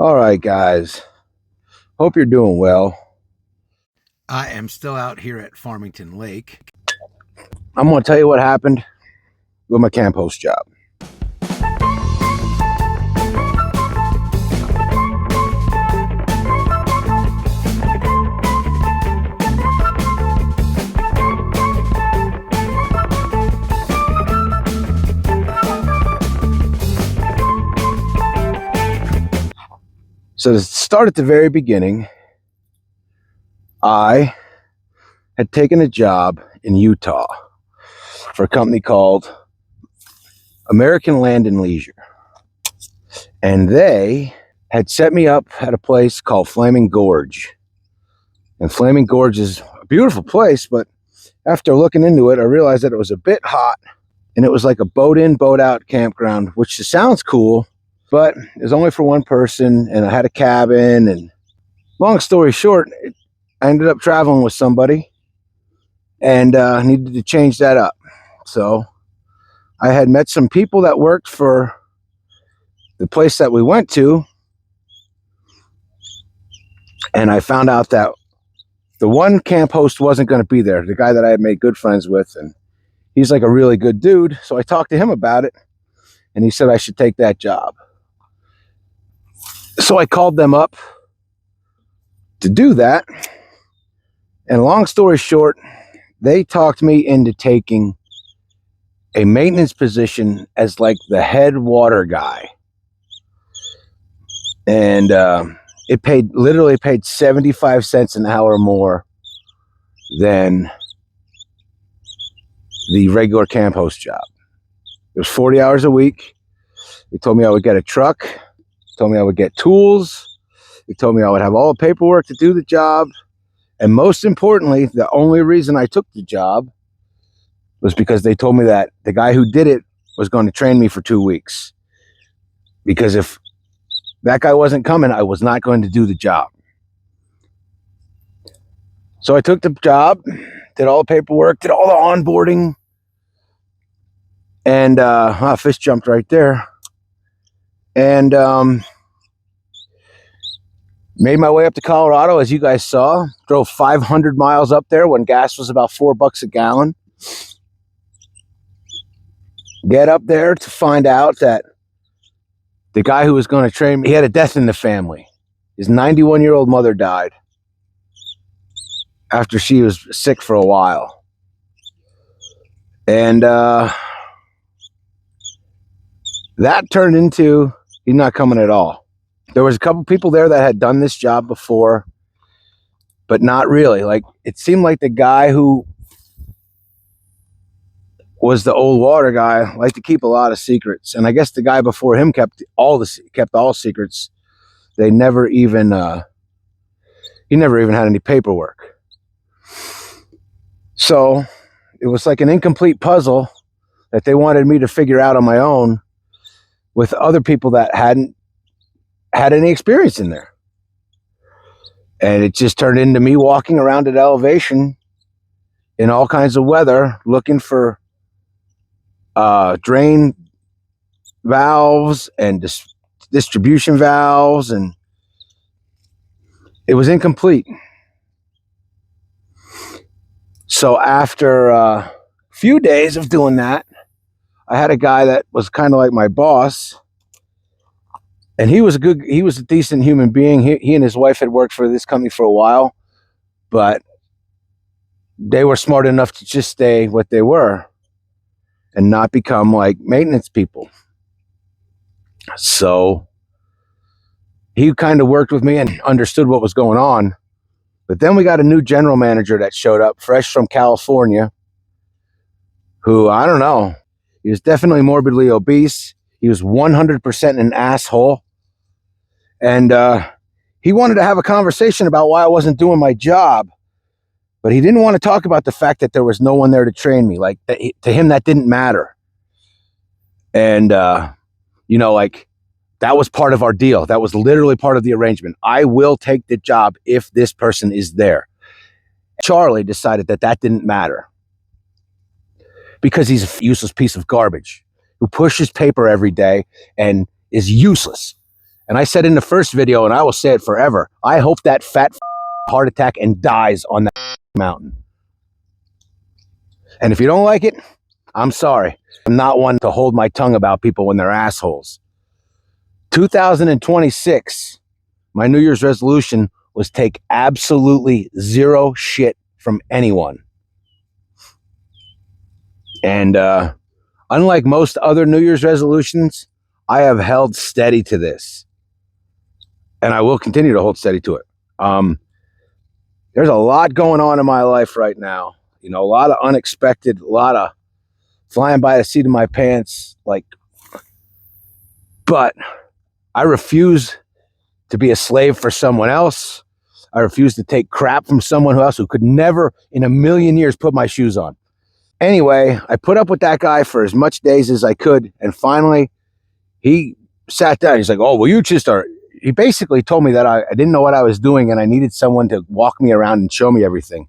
All right, guys. Hope you're doing well. I am still out here at Farmington Lake. I'm going to tell you what happened with my camp host job. So to start at the very beginning, I had taken a job in Utah for a company called American Land and Leisure. And they had set me up at a place called Flaming Gorge. And Flaming Gorge is a beautiful place, but after looking into it, I realized that it was a bit hot. And it was like a boat in, boat out campground, which sounds cool, but it was only for one person, and I had a cabin. And long story short, I ended up traveling with somebody and needed to change that up. So I had met some people that worked for the place that we went to, and I found out that the one camp host wasn't going to be there, the guy that I had made good friends with, and he's like a really good dude. So I talked to him about it, and he said I should take that job. So I called them up to do that. And long story short, they talked me into taking a maintenance position as like the head water guy. And it literally paid 75 cents an hour more than the regular camp host job. It was 40 hours a week. They told me I would get a truck. Told me I would get tools. They told me I would have all the paperwork to do the job. And most importantly, the only reason I took the job was because they told me that the guy who did it was going to train me for 2 weeks. Because if that guy wasn't coming, I was not going to do the job. So I took the job, did all the paperwork, did all the onboarding, and fish jumped right there. And made my way up to Colorado, as you guys saw. Drove 500 miles up there when gas was about $4 a gallon. Get up there to find out that the guy who was going to train me, he had a death in the family. His 91-year-old mother died after she was sick for a while. And that turned into, he's not coming at all. There was a couple people there that had done this job before, but not really. Like, it seemed like the guy who was the old water guy liked to keep a lot of secrets, and I guess the guy before him kept all secrets. They never even he never even had any paperwork. So it was like an incomplete puzzle that they wanted me to figure out on my own with other people that hadn't had any experience in there. And it just turned into me walking around at elevation in all kinds of weather, looking for drain valves and distribution valves, and it was incomplete. So after a few days of doing that, I had a guy that was kind of like my boss, and he was a decent human being. He and his wife had worked for this company for a while, but they were smart enough to just stay what they were and not become like maintenance people. So he kind of worked with me and understood what was going on. But then we got a new general manager that showed up fresh from California, who, I don't know, he was definitely morbidly obese. He was 100% an asshole. And he wanted to have a conversation about why I wasn't doing my job. But he didn't want to talk about the fact that there was no one there to train me. Like, to him, that didn't matter. And, like, that was part of our deal. That was literally part of the arrangement. I will take the job if this person is there. Charlie decided that didn't matter because he's a useless piece of garbage who pushes paper every day and is useless. And I said in the first video, and I will say it forever, I hope that fat heart attack and dies on that mountain. And if you don't like it, I'm sorry. I'm not one to hold my tongue about people when they're assholes. 2026, my New Year's resolution was take absolutely zero shit from anyone. And unlike most other New Year's resolutions, I have held steady to this. And I will continue to hold steady to it. There's a lot going on in my life right now. You know, a lot of unexpected, a lot of flying by the seat of my pants. But I refuse to be a slave for someone else. I refuse to take crap from someone else who could never in a million years put my shoes on. Anyway, I put up with that guy for as much days as I could. And finally, he sat down. He's like, oh, well, you just are. He basically told me that I didn't know what I was doing and I needed someone to walk me around and show me everything.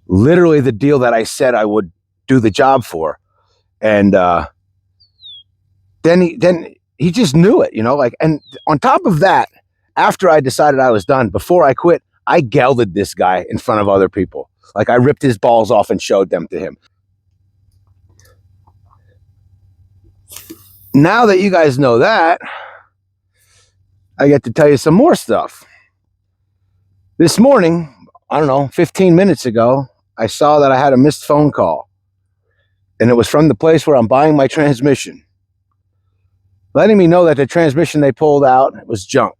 Literally the deal that I said I would do the job for. And then he just knew it, you know, like, and on top of that, after I decided I was done, before I quit, I gelded this guy in front of other people. Like I ripped his balls off and showed them to him. Now that you guys know that, I get to tell you some more stuff. This morning, I don't know, 15 minutes ago, I saw that I had a missed phone call. And it was from the place where I'm buying my transmission, letting me know that the transmission they pulled out was junk.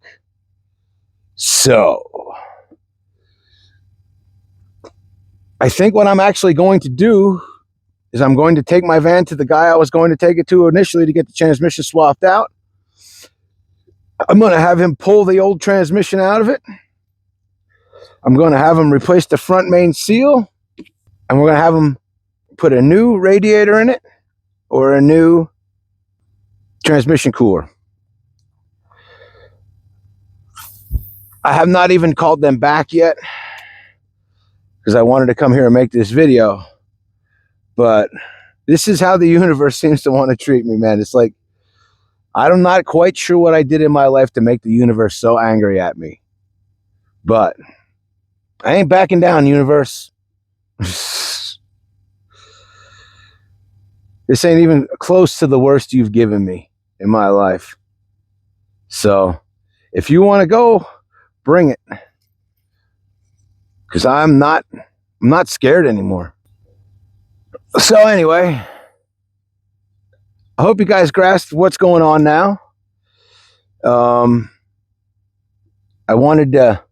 So I think what I'm actually going to do is I'm going to take my van to the guy I was going to take it to initially to get the transmission swapped out. I'm going to have him pull the old transmission out of it. I'm going to have him replace the front main seal. And we're going to have him put a new radiator in it or a new transmission cooler. I have not even called them back yet because I wanted to come here and make this video. But this is how the universe seems to want to treat me, man. It's like, I'm not quite sure what I did in my life to make the universe so angry at me. But I ain't backing down, universe. This ain't even close to the worst you've given me in my life. So if you want to go, bring it. Because I'm not scared anymore. So anyway, I hope you guys grasped what's going on now. I wanted to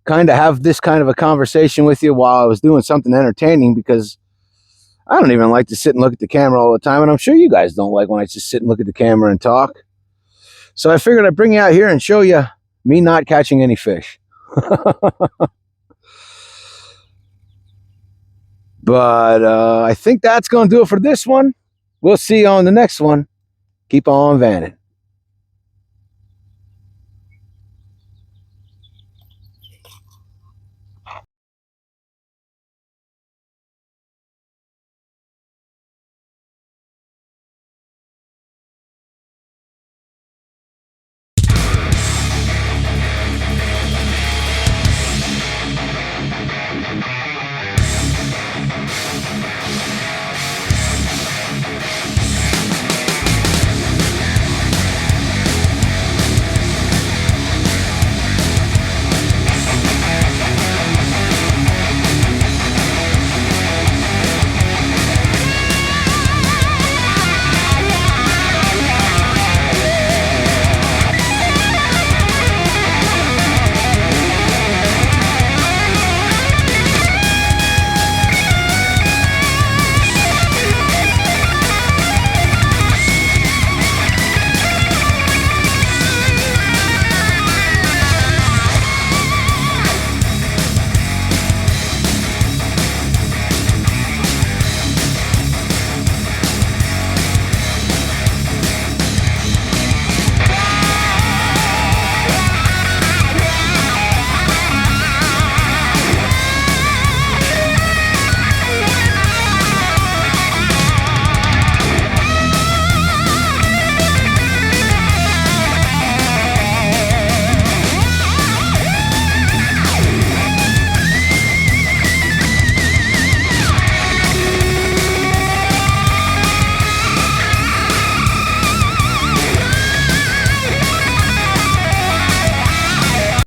kind of have this kind of a conversation with you while I was doing something entertaining, because I don't even like to sit and look at the camera all the time, and I'm sure you guys don't like when I just sit and look at the camera and talk. So I figured I'd bring you out here and show you me not catching any fish. But I think that's going to do it for this one. We'll see you on the next one. Keep on vanning.